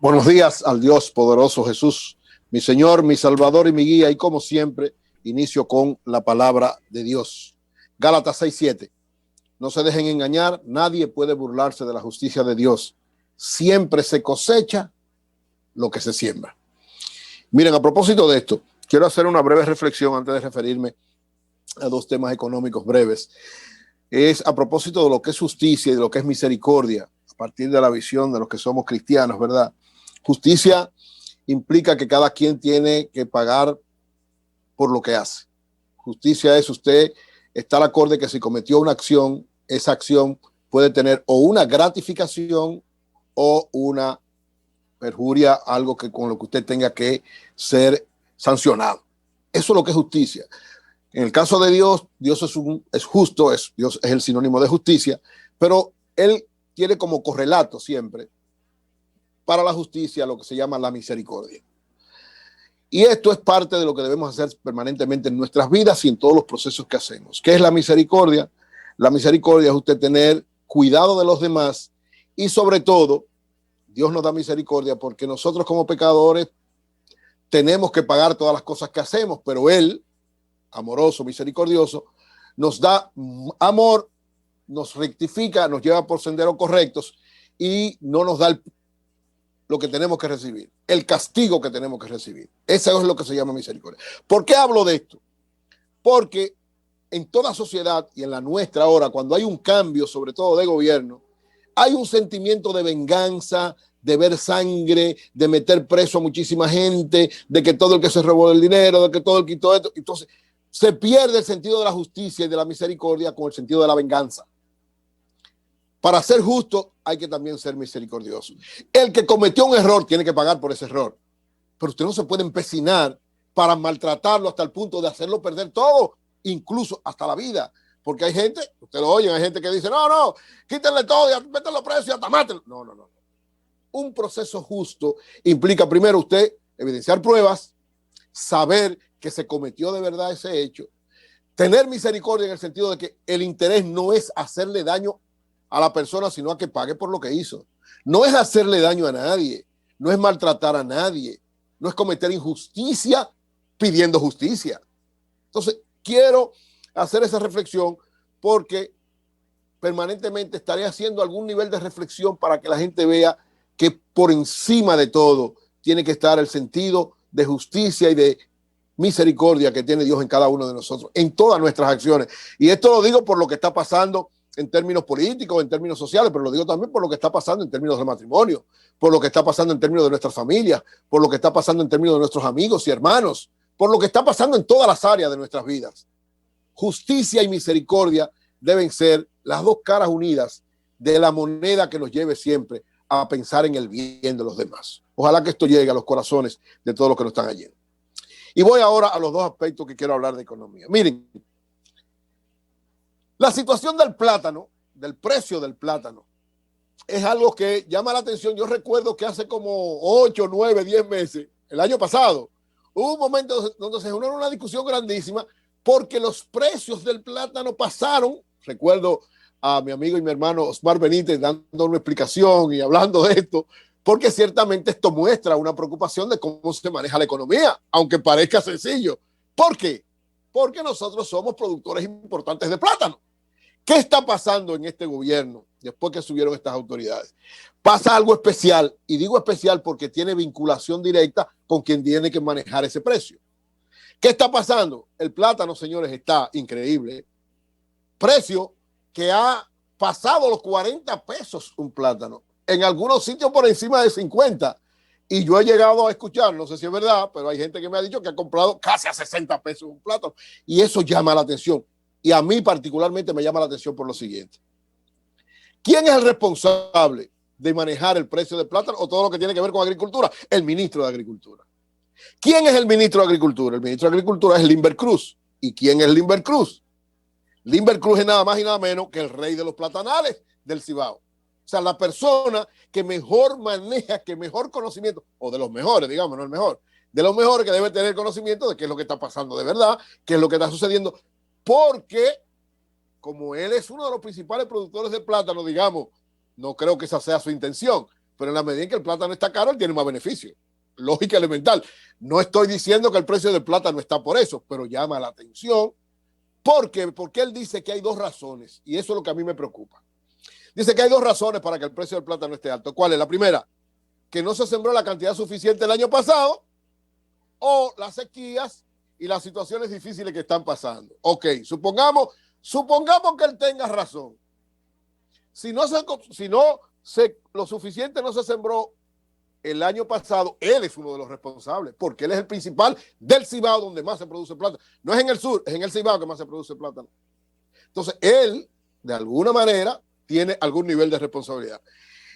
Buenos días al Dios poderoso Jesús, mi Señor, mi Salvador y mi guía. Y como siempre, inicio con la palabra de Dios. Gálatas 6:7. No se dejen engañar, nadie puede burlarse de la justicia de Dios. Siempre se cosecha lo que se siembra. Miren, a propósito de esto, quiero hacer una breve reflexión antes de referirme a dos temas económicos breves. Es a propósito de lo que es justicia y de lo que es misericordia, a partir de la visión de los que somos cristianos, ¿verdad? Justicia implica que cada quien tiene que pagar por lo que hace. Justicia es usted estar acorde que si cometió una acción, esa acción puede tener o una gratificación o una perjuria, algo que con lo que usted tenga que ser sancionado. Eso es lo que es justicia. En el caso de Dios, Dios es justo, Dios es el sinónimo de justicia, pero Él tiene como correlato siempre para la justicia lo que se llama la misericordia. Y esto es parte de lo que debemos hacer permanentemente en nuestras vidas y en todos los procesos que hacemos. ¿Qué es la misericordia? La misericordia es usted tener cuidado de los demás y sobre todo, Dios nos da misericordia porque nosotros como pecadores tenemos que pagar todas las cosas que hacemos, pero Él, amoroso, misericordioso, nos da amor, nos rectifica, nos lleva por senderos correctos y no nos da lo que tenemos que recibir, el castigo que tenemos que recibir. Eso es lo que se llama misericordia. ¿Por qué hablo de esto? Porque en toda sociedad y en la nuestra ahora, cuando hay un cambio, sobre todo de gobierno, hay un sentimiento de venganza, de ver sangre, de meter preso a muchísima gente, de que todo el que se robó el dinero, de que todo el que quitó esto. Entonces, se pierde el sentido de la justicia y de la misericordia con el sentido de la venganza. Para ser justo hay que también ser misericordioso. El que cometió un error tiene que pagar por ese error. Pero usted no se puede empecinar para maltratarlo hasta el punto de hacerlo perder todo, incluso hasta la vida. Porque hay gente, usted lo oye, hay gente que dice, no, quítenle todo y métanlo preso y hasta mátenlo. No. Un proceso justo implica primero usted evidenciar pruebas, saber que se cometió de verdad ese hecho, tener misericordia en el sentido de que el interés no es hacerle daño a la persona, sino a que pague por lo que hizo. No es hacerle daño a nadie, no es maltratar a nadie, no es cometer injusticia pidiendo justicia. Entonces, quiero hacer esa reflexión porque permanentemente estaré haciendo algún nivel de reflexión para que la gente vea que por encima de todo tiene que estar el sentido de justicia y de misericordia que tiene Dios en cada uno de nosotros, en todas nuestras acciones. Y esto lo digo por lo que está pasando en términos políticos, en términos sociales, pero lo digo también por lo que está pasando en términos de matrimonio, por lo que está pasando en términos de nuestras familias, por lo que está pasando en términos de nuestros amigos y hermanos, por lo que está pasando en todas las áreas de nuestras vidas. Justicia y misericordia deben ser las dos caras unidas de la moneda que nos lleve siempre a pensar en el bien de los demás. Ojalá que esto llegue a los corazones de todos los que nos están oyendo. Y voy ahora a los dos aspectos que quiero hablar de economía. Miren, la situación del plátano, del precio del plátano, es algo que llama la atención. Yo recuerdo que hace como 8, 9, 10 meses, el año pasado, hubo un momento donde se generó una discusión grandísima porque los precios del plátano pasaron. Recuerdo a mi amigo y mi hermano Osmar Benítez dando una explicación y hablando de esto, porque ciertamente esto muestra una preocupación de cómo se maneja la economía, aunque parezca sencillo. ¿Por qué? Porque nosotros somos productores importantes de plátano. ¿Qué está pasando en este gobierno después que subieron estas autoridades? Pasa algo especial, y digo especial porque tiene vinculación directa con quien tiene que manejar ese precio. ¿Qué está pasando? El plátano, señores, está increíble. Precio que ha pasado los 40 pesos un plátano. En algunos sitios por encima de 50. Y yo he llegado a escuchar, no sé si es verdad, pero hay gente que me ha dicho que ha comprado casi a 60 pesos un plátano. Y eso llama la atención. Y a mí particularmente me llama la atención por lo siguiente. ¿Quién es el responsable de manejar el precio del plátano o todo lo que tiene que ver con agricultura? El ministro de Agricultura. ¿Quién es el ministro de Agricultura? El ministro de Agricultura es Limber Cruz. ¿Y quién es Limber Cruz? Limber Cruz es nada más y nada menos que el rey de los platanales del Cibao. O sea, la persona que mejor maneja, que mejor conocimiento, o de los mejores, digamos, no el mejor, de los mejores que debe tener conocimiento de qué es lo que está pasando de verdad, qué es lo que está sucediendo, porque como él es uno de los principales productores de plátano, digamos, no creo que esa sea su intención, pero en la medida en que el plátano está caro, él tiene más beneficio. Lógica elemental. No estoy diciendo que el precio del plátano está por eso, pero llama la atención. Porque él dice que hay dos razones, y eso es lo que a mí me preocupa. Dice que hay dos razones para que el precio del plátano esté alto. ¿Cuál es? La primera, que no se sembró la cantidad suficiente el año pasado, o las sequías y las situaciones difíciles que están pasando. Ok, supongamos que él tenga razón. Si no lo suficiente no se sembró el año pasado, él es uno de los responsables, porque él es el principal del Cibao donde más se produce plátano. No es en el sur, es en el Cibao que más se produce plátano. Entonces, él, de alguna manera, tiene algún nivel de responsabilidad.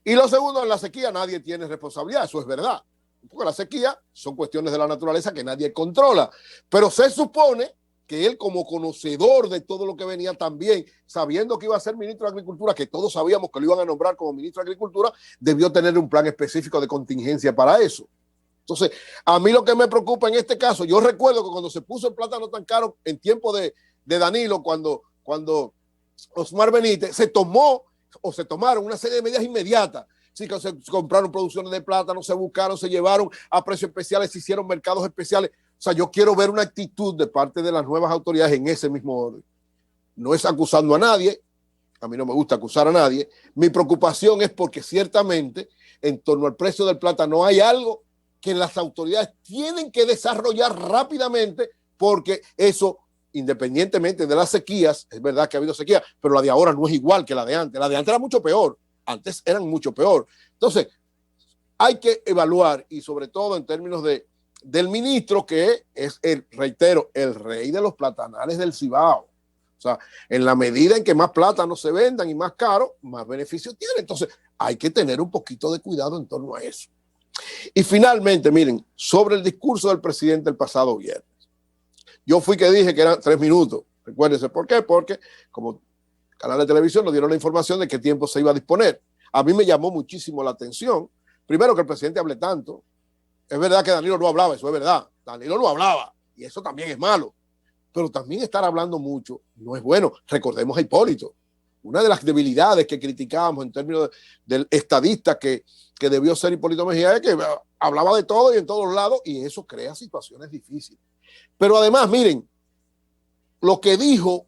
Y lo segundo, en la sequía nadie tiene responsabilidad, eso es verdad. Porque la sequía son cuestiones de la naturaleza que nadie controla. Pero se supone que él, como conocedor de todo lo que venía también, sabiendo que iba a ser ministro de Agricultura, que todos sabíamos que lo iban a nombrar como ministro de Agricultura, debió tener un plan específico de contingencia para eso. Entonces, a mí lo que me preocupa en este caso, yo recuerdo que cuando se puso el plátano tan caro en tiempo de Danilo, cuando Osmar Benítez se tomaron una serie de medidas inmediatas. Sí, que se compraron producciones de plátano, se buscaron, se llevaron a precios especiales, se hicieron mercados especiales. O sea, yo quiero ver una actitud de parte de las nuevas autoridades en ese mismo orden. No es acusando a nadie, a mí no me gusta acusar a nadie. Mi preocupación es porque ciertamente en torno al precio del plátano hay algo que las autoridades tienen que desarrollar rápidamente, porque eso, independientemente de las sequías, es verdad que ha habido sequía, pero la de ahora no es igual que la de antes. La de antes era mucho peor. Antes eran mucho peor. Entonces, hay que evaluar, y sobre todo en términos del ministro, que es, reitero, el rey de los platanales del Cibao. O sea, en la medida en que más plátanos se vendan y más caro, más beneficios tiene. Entonces, hay que tener un poquito de cuidado en torno a eso. Y finalmente, miren, sobre el discurso del presidente el pasado viernes. Yo fui que dije que eran 3 minutos. Recuérdense por qué, porque como canal de televisión nos dieron la información de qué tiempo se iba a disponer. A mí me llamó muchísimo la atención, primero, que el presidente hable tanto. Es verdad que Danilo no hablaba, eso es verdad. Danilo no hablaba, y eso también es malo. Pero también estar hablando mucho no es bueno. Recordemos a Hipólito. Una de las debilidades que criticábamos en términos del estadista que debió ser Hipólito Mejía es que hablaba de todo y en todos lados, y eso crea situaciones difíciles. Pero además, miren, lo que dijo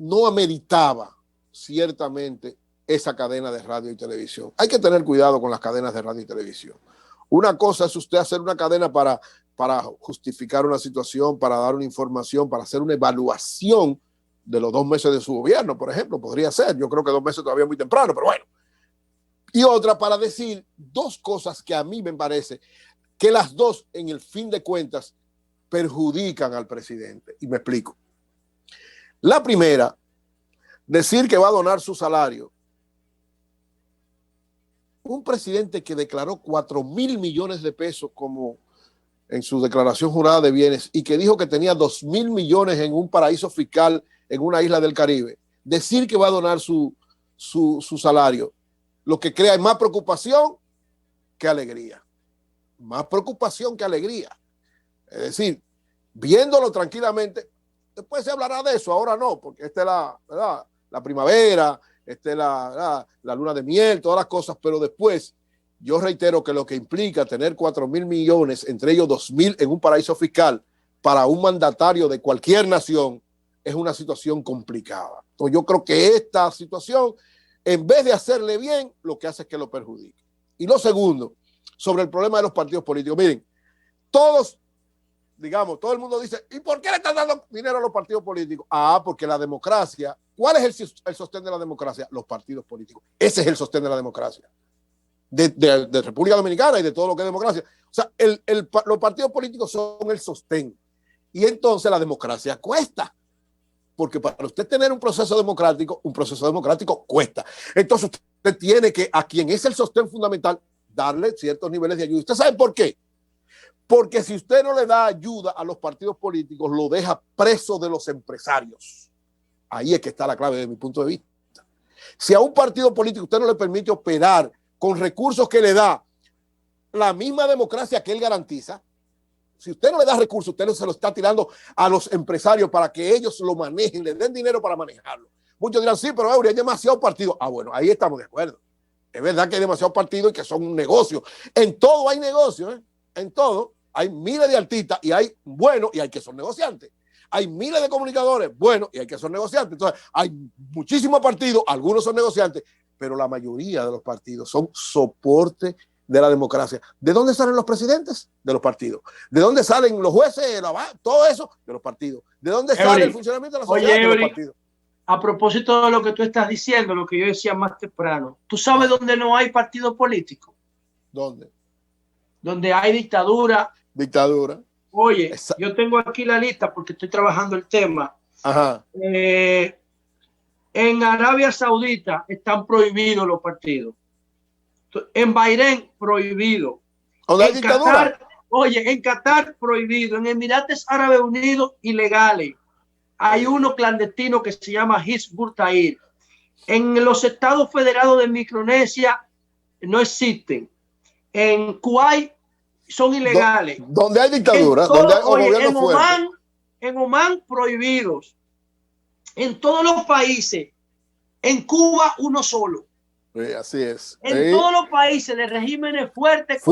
no ameritaba ciertamente esa cadena de radio y televisión. Hay que tener cuidado con las cadenas de radio y televisión. Una cosa es usted hacer una cadena para justificar una situación, para dar una información, para hacer una evaluación de los 2 meses de su gobierno, por ejemplo, podría ser. Yo creo que 2 meses todavía es muy temprano, pero bueno. Y otra para decir 2 cosas que a mí me parece que las 2, en el fin de cuentas, perjudican al presidente. Y me explico. La primera, decir que va a donar su salario. Un presidente que declaró 4,000 millones de pesos como en su declaración jurada de bienes y que dijo que tenía 2,000 millones en un paraíso fiscal en una isla del Caribe, decir que va a donar su salario, lo que crea es más preocupación que alegría. Más preocupación que alegría. Es decir, viéndolo tranquilamente, después se hablará de eso, ahora no, porque esta es la primavera, esta es la luna de miel, todas las cosas, pero después yo reitero que lo que implica tener 4,000 millones, entre ellos 2,000 en un paraíso fiscal, para un mandatario de cualquier nación, es una situación complicada. Entonces yo creo que esta situación, en vez de hacerle bien, lo que hace es que lo perjudique. Y lo segundo, sobre el problema de los partidos políticos. Miren, todo el mundo dice, ¿y por qué le están dando dinero a los partidos políticos? Porque la democracia, ¿cuál es el sostén de la democracia? Los partidos políticos. Ese es el sostén de la democracia. De República Dominicana y de todo lo que es democracia. O sea, los partidos políticos son el sostén. Y entonces la democracia cuesta. Porque para usted tener un proceso democrático cuesta. Entonces usted tiene que, a quien es el sostén fundamental, darle ciertos niveles de ayuda. ¿Usted sabe por qué? Porque si usted no le da ayuda a los partidos políticos, lo deja preso de los empresarios. Ahí es que está la clave desde mi punto de vista. Si a un partido político usted no le permite operar con recursos que le da la misma democracia que él garantiza, si usted no le da recursos, usted no se lo está tirando a los empresarios para que ellos lo manejen, le den dinero para manejarlo. Muchos dirán, sí, pero Eury, hay demasiado partido. Bueno, ahí estamos de acuerdo. Es verdad que hay demasiados partidos y que son un negocio. En todo hay negocio, ¿eh? En todo. Hay miles de artistas y hay buenos y hay que son negociantes. Hay miles de comunicadores buenos y hay que son negociantes. Entonces, hay muchísimos partidos, algunos son negociantes, pero la mayoría de los partidos son soporte de la democracia. ¿De dónde salen los presidentes? De los partidos. ¿De dónde salen los jueces? Todo eso, de los partidos. ¿De dónde sale el funcionamiento de la sociedad? De los partidos. A propósito de lo que tú estás diciendo, lo que yo decía más temprano, ¿tú sabes dónde no hay partido político? ¿Dónde? Donde hay dictadura. Dictadura. Oye, yo tengo aquí la lista porque estoy trabajando el tema. Ajá. En Arabia Saudita están prohibidos los partidos. En Bahrein, prohibido. En Qatar, oye, en Qatar, prohibido. En Emiratos Árabes Unidos, ilegales. Hay uno clandestino que se llama Hizb ut-Tahrir. En los estados federados de Micronesia no existen. En Kuwait son ilegales. Donde hay dictadura, en Omán prohibidos. En todos los países. En Cuba uno solo. Sí, así es. En todos los países de regímenes fuertes.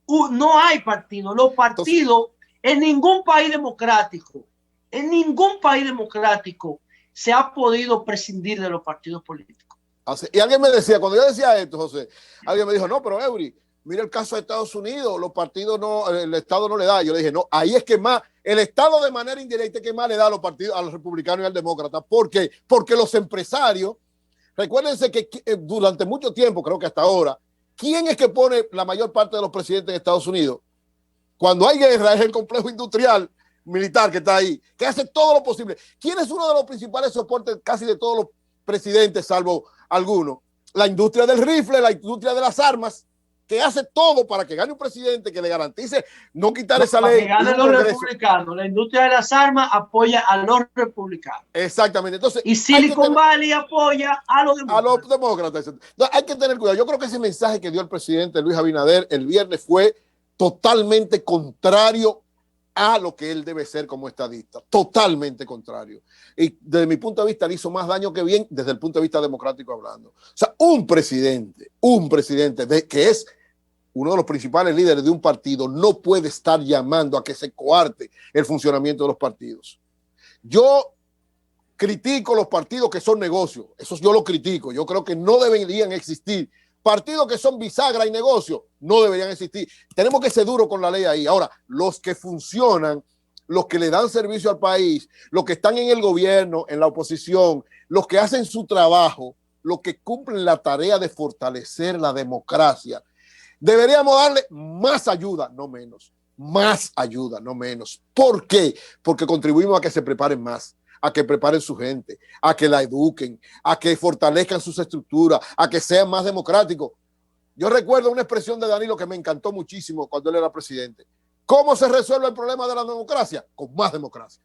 No hay partido. Los partidos en ningún país democrático. En ningún país democrático se ha podido prescindir de los partidos políticos. Y alguien me decía, cuando yo decía esto, José, alguien me dijo, no, pero Eury, mira el caso de Estados Unidos, los partidos no, el Estado no le da. Yo le dije, no, ahí es que más, el Estado de manera indirecta que más le da a los partidos, a los republicanos y al demócrata. ¿Por qué? Porque los empresarios, recuérdense que durante mucho tiempo, creo que hasta ahora, ¿quién es que pone la mayor parte de los presidentes en Estados Unidos? Cuando hay guerra es el complejo industrial militar que está ahí, que hace todo lo posible. ¿Quién es uno de los principales soportes casi de todos los presidentes, salvo algunos? La industria del rifle, la industria de las armas, que hace todo para que gane un presidente que le garantice no quitar esa ley. Para que ganen los republicanos. La industria de las armas apoya a los republicanos. Exactamente. Entonces, y Silicon Valley apoya a los demócratas. A los demócratas. Entonces, hay que tener cuidado. Yo creo que ese mensaje que dio el presidente Luis Abinader el viernes fue totalmente contrario a lo que él debe ser como estadista, totalmente contrario. Y desde mi punto de vista le hizo más daño que bien desde el punto de vista democrático hablando. O sea, un presidente que es uno de los principales líderes de un partido no puede estar llamando a que se coarte el funcionamiento de los partidos. Yo critico los partidos que son negocios, eso yo lo critico, yo creo que no deberían existir. Partidos que son bisagra y negocio no deberían existir. Tenemos que ser duros con la ley ahí. Ahora, los que funcionan, los que le dan servicio al país, los que están en el gobierno, en la oposición, los que hacen su trabajo, los que cumplen la tarea de fortalecer la democracia, deberíamos darle más ayuda, no menos. Más ayuda, no menos. ¿Por qué? Porque contribuimos a que se preparen más, a que preparen su gente, a que la eduquen, a que fortalezcan sus estructuras, a que sean más democráticos. Yo recuerdo una expresión de Danilo que me encantó muchísimo cuando él era presidente. ¿Cómo se resuelve el problema de la democracia? Con más democracia.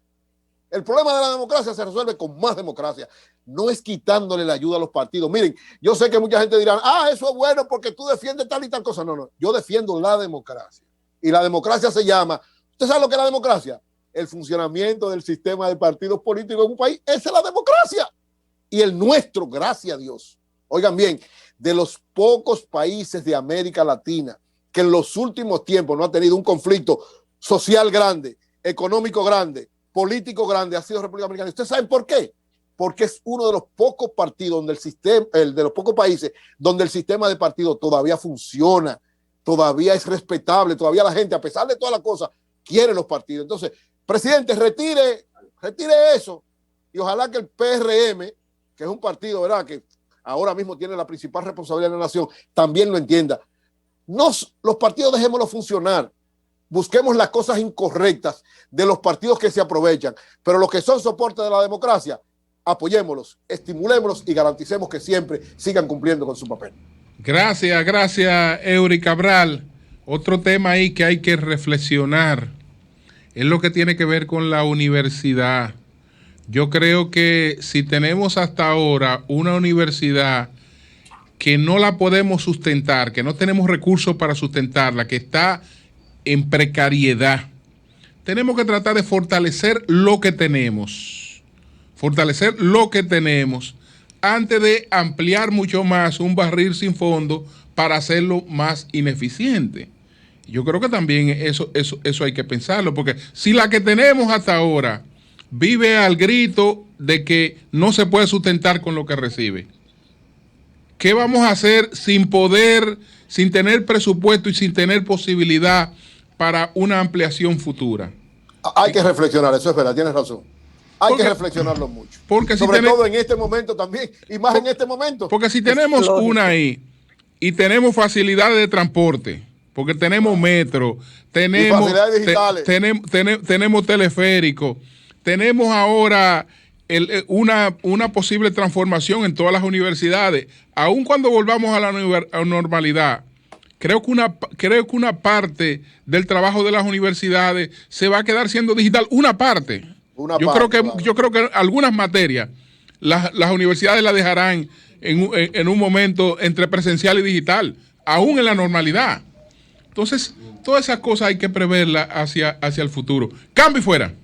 El problema de la democracia se resuelve con más democracia. No es quitándole la ayuda a los partidos. Miren, yo sé que mucha gente dirá, eso es bueno porque tú defiendes tal y tal cosa. No, yo defiendo la democracia. Y la democracia se llama, ¿usted sabe lo que es la democracia? El funcionamiento del sistema de partidos políticos en un país. Esa es la democracia. Y el nuestro, gracias a Dios. Oigan bien, de los pocos países de América Latina que en los últimos tiempos no ha tenido un conflicto social grande, económico grande, político grande, ha sido República Dominicana. ¿Ustedes saben por qué? Porque es uno de los pocos partidos donde de los pocos países donde el sistema de partidos todavía funciona, todavía es respetable, todavía la gente, a pesar de todas las cosas, quiere los partidos. Entonces, presidente, retire eso y ojalá que el PRM, que es un partido, ¿verdad?, que ahora mismo tiene la principal responsabilidad de la nación, también lo entienda. Los partidos dejémoslos funcionar. Busquemos las cosas incorrectas de los partidos que se aprovechan, pero los que son soporte de la democracia, apoyémoslos, estimulémoslos y garanticemos que siempre sigan cumpliendo con su papel. Gracias, Eury Cabral. Otro tema ahí que hay que reflexionar es lo que tiene que ver con la universidad. Yo creo que si tenemos hasta ahora una universidad que no la podemos sustentar, que no tenemos recursos para sustentarla, que está en precariedad, tenemos que tratar de fortalecer lo que tenemos, antes de ampliar mucho más un barril sin fondo para hacerlo más ineficiente. Yo creo que también eso hay que pensarlo, porque si la que tenemos hasta ahora vive al grito de que no se puede sustentar con lo que recibe, ¿qué vamos a hacer sin poder, sin tener presupuesto y sin tener posibilidad para una ampliación futura? Hay que reflexionar, eso es verdad, tienes razón. Hay que reflexionarlo mucho. Porque sobre todo en este momento también, y más en este momento. Porque si tenemos una ahí y tenemos facilidades de transporte, porque tenemos metro, tenemos facilidades digitales, tenemos teleférico, tenemos ahora una posible transformación en todas las universidades, aun cuando volvamos a la normalidad. Creo que una parte del trabajo de las universidades se va a quedar siendo digital. Una parte. Yo creo que algunas materias las universidades las dejarán en un momento entre presencial y digital, aún en la normalidad. Entonces, todas esas cosas hay que preverlas hacia el futuro. Cambio y fuera.